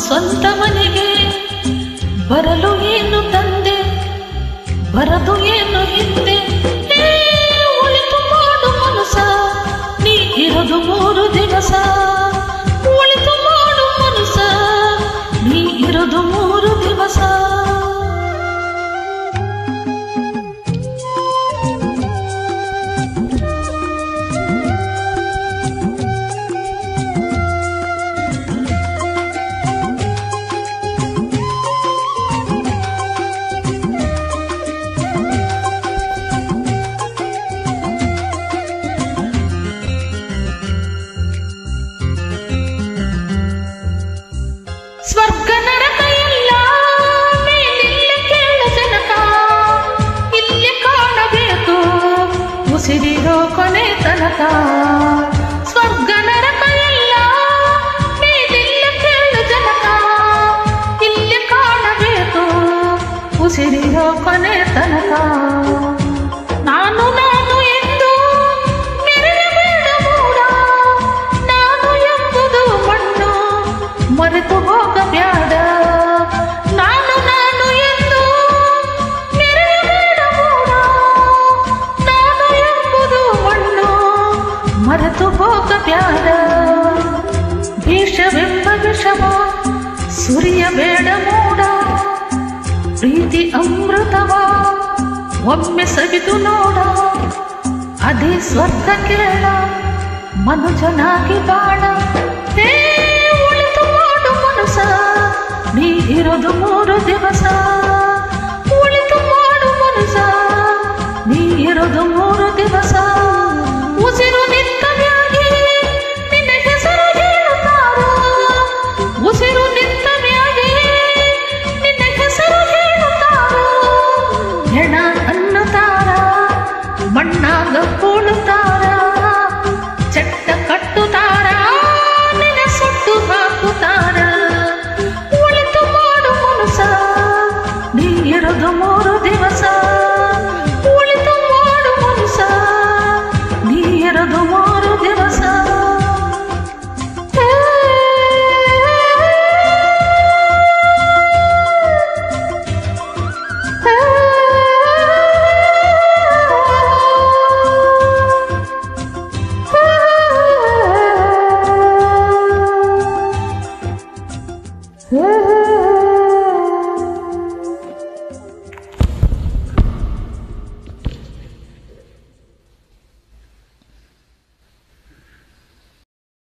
ಸ್ವಂತ ಮನೆಗೆ ಬರಲು ಏನು ತಂದೆ, ಬರದು ಏನು ಹಿಂದೆ. ಒಳಿತು ಮಾಡು ಮನಸ, ನೀ ಇರೋದು 3 ದಿವಸ. ಒಳಿತು ಮಾಡು ಮನಸ, ನೀ ಇರೋದು 3 ದಿವಸ. ಸ್ವರ್ಗ ನರಕ ಎಲ್ಲ ಮೇಲಿಲ್ಲ ಕೇಳು ಜನಕ, ಇಲ್ಲಿ ಕಾಣಬೇಕು ಉಸಿರಿರೋ ಕೊನೆ ತನಕ. ಸ್ವರ್ಗ ನರಕ ಎಲ್ಲ ಮೇಲಿಲ್ಲ ಕೇಳು ಜನಕ, ಇಲ್ಲಿ ಕಾಣಬೇಕು ಉಸಿರಿರೋ ಕೊನೆ ತನಕ. ನಾನು ನಾನು ಎಂದು ಮೆರೆಯಬೇಡ ಮೂಡ, ನಾನು ಎಂಬುದು ಮಣ್ಣು ಮರೆತು ಹೋಗಬ್ಯಾಡ. ನಾನು ನಾನು ಎಂದು ಮೆರೆಯಬೇಡ ಮೂಡ, ನಾನು ಎಂಬುದು ಮಣ್ಣು ಮರೆತು ಹೋಗಬ್ಯಾಡ. ವಿಷವೆಂಬ ವಿಷವ ಸುರಿಯಬೇಡ ಮೂಡ, ಪ್ರೀತಿ ಅಮೃತವ ಒಮ್ಮೆ ಸವಿದು ನೋಡ. ಅದೇ ಸ್ವರ್ಗ ಕೇಳ ಮನುಜನಾಗಿ ಬಾಳ. ಒಳಿತು ಮಾಡು ಮನಸ, ನೀ ಇರೋದು 3 ದಿವಸ. ಒಳಿತು ಮಾಡು ಮನಸ, ನೀ ಇರೋದು 3 ದಿವಸ. ಉಸಿರು ನಿಂತ ಮ್ಯಾಗೆ ನಿನ್ನ ಹೆಸರು ಹೇಳುತ್ತಾರ, ಉಸಿರು ನಿಂತ ಮ್ಯಾಗೆ ನಿನ್ನ ಹೆಸರು ಹೇಳುತ್ತಾರ. ಹೆಣ ಅನ್ನುತ್ತಾರ, ಮಣ್ಣಾಗ ಕೂಳುತ್ತಾರ, ಚಟ್ಟ ಕಟ್ಟುತ್ತಾರ, ನಿನ್ನ ಸುಟ್ಟು ಹಾಕುತ್ತಾರ. ಒಳಿತು ಮಾಡು ಮನಸ, ನೀ ಇರೋದು 3 ದಿವಸ. ಒಳಿತು ಮಾಡು ಮನಸ, ನೀ ಇರೋದು 3 ದಿವಸ. Yeah.